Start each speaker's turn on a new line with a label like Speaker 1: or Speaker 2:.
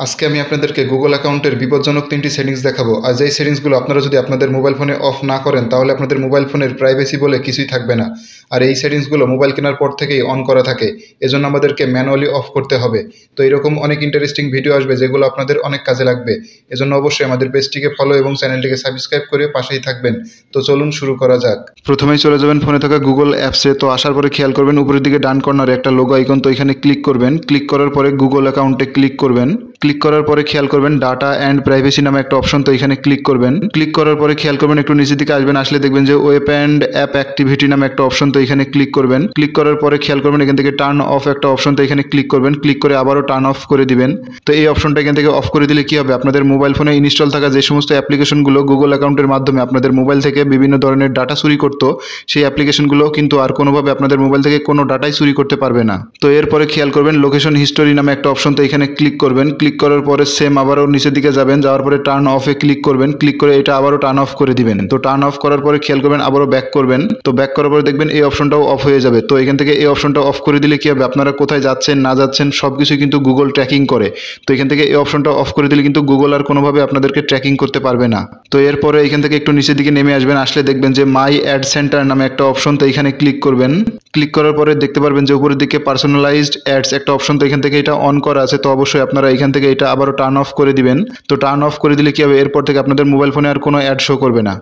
Speaker 1: আজকে আমি আপনাদেরকে গুগল অ্যাকাউন্টের বিপজ্জনক 3টি সেটিংস দেখাবো। আর যেই সেটিংসগুলো আপনারা যদি আপনাদের মোবাইল ফোনে অফ না করেন তাহলে আপনাদের মোবাইল ফোনের প্রাইভেসি বলে কিছুই থাকবে না। আর এই সেটিংসগুলো মোবাইল কেনার পর থেকেই অন করা থাকে, এজন্য আমাদেরকে ম্যানুয়ালি অফ করতে হবে। তো এরকম অনেক ইন্টারেস্টিং ভিডিও আসবে যেগুলো আপনাদের অনেক কাজে লাগবে। এজন্য অবশ্যই আমাদের পেজটিকে ফলো এবং চ্যানেলটিকে সাবস্ক্রাইব করে পাশেই থাকবেন। তো চলুন শুরু করা যাক। প্রথমেই চলে যাবেন ফোনে থাকা গুগল অ্যাপসে। তো আসার পরে খেয়াল করবেন উপরের দিকে ডান কর্নারে একটা লোগো আইকন, তো এখানে ক্লিক করবেন। ক্লিক করার পরে গুগল অ্যাকাউন্টে ক্লিক করবেন। ক্লিক করার পরে খেয়াল করবেন ডাটা অ্যান্ড প্রাইভেসি নামে একটা অপশন, তো এখানে ক্লিক করবেন। ক্লিক করার পরে খেয়াল করবেন একটু নিচের দিকে আসবেন, আসলে দেখবেন যে ওয়েব অ্যান্ড অ্যাপ অ্যাক্টিভিটি নামে একটা অপশন, তো এখানে ক্লিক করবেন। ক্লিক করার পরে খেয়াল করবেন এখান থেকে টার্ন অফ একটা অপশন, তো এখানে ক্লিক করবেন। ক্লিক করে আবারও টার্ন অফ করে দিবেন। তো এই অপশনটা এখান থেকে অফ করে দিলে কি হবে, আপনাদের মোবাইল ফোনে ইনস্টল থাকা যে সমস্ত অ্যাপ্লিকেশনগুলো গুগল অ্যাকাউন্টের মাধ্যমে আপনাদের মোবাইল থেকে বিভিন্ন ধরনের ডাটা চুরি করতো, সেই অ্যাপ্লিকেশনগুলো কিন্তু আর কোনোভাবে আপনাদের মোবাইল থেকে কোনো ডাটাই চুরি করতে পারবে না। তো এরপরে খেয়াল করবেন লোকেশন হিস্টোরি নামে একটা অপশন, তো এখানে ক্লিক করবেন। ক্লিক করার পরে সেম আবারও নিচের দিকে যাবেন, যাওয়ার পরে টার্ন অফে ক্লিক করবেন। ক্লিক করে এটা আবারও টার্ন অফ করে দিবেন। তো টার্ন অফ করার পরে খেয়াল করবেন আবারও ব্যাক করবেন। তো ব্যাক করার পরে দেখবেন এই অপশনটাও অফ হয়ে যাবে। তো এখান থেকে এই অপশনটা অফ করে দিলে কি হবে, আপনারা কোথায় যাচ্ছেন না যাচ্ছেন সবকিছু কিন্তু গুগল ট্র্যাকিং করে। তো এখান থেকে এই অপশনটা অফ করে দিলে কিন্তু গুগল আর কোনোভাবে আপনাদেরকে ট্র্যাকিং করতে পারবে না। তো এরপরে এখান থেকে একটু নিচের দিকে নেমে আসবেন, আসলে দেখবেন যে মাই অ্যাড সেন্টার নামে একটা অপশন, তো এখানে ক্লিক করবেন। ক্লিক করার পরে দেখতে পারবেন যে উপরের দিকে পার্সোনালাইজড অ্যাডস একটা অপশন, তো এখান থেকে এটা অন করা আছে। তো অবশ্যই আপনারা এখান থেকে এটা আবারও টার্ন অফ করে দিবেন। তো টার্ন অফ করে দিলে কি হবে, এরপর থেকে আপনাদের মোবাইল ফোনে আর কোনো অ্যাড শো করবে না।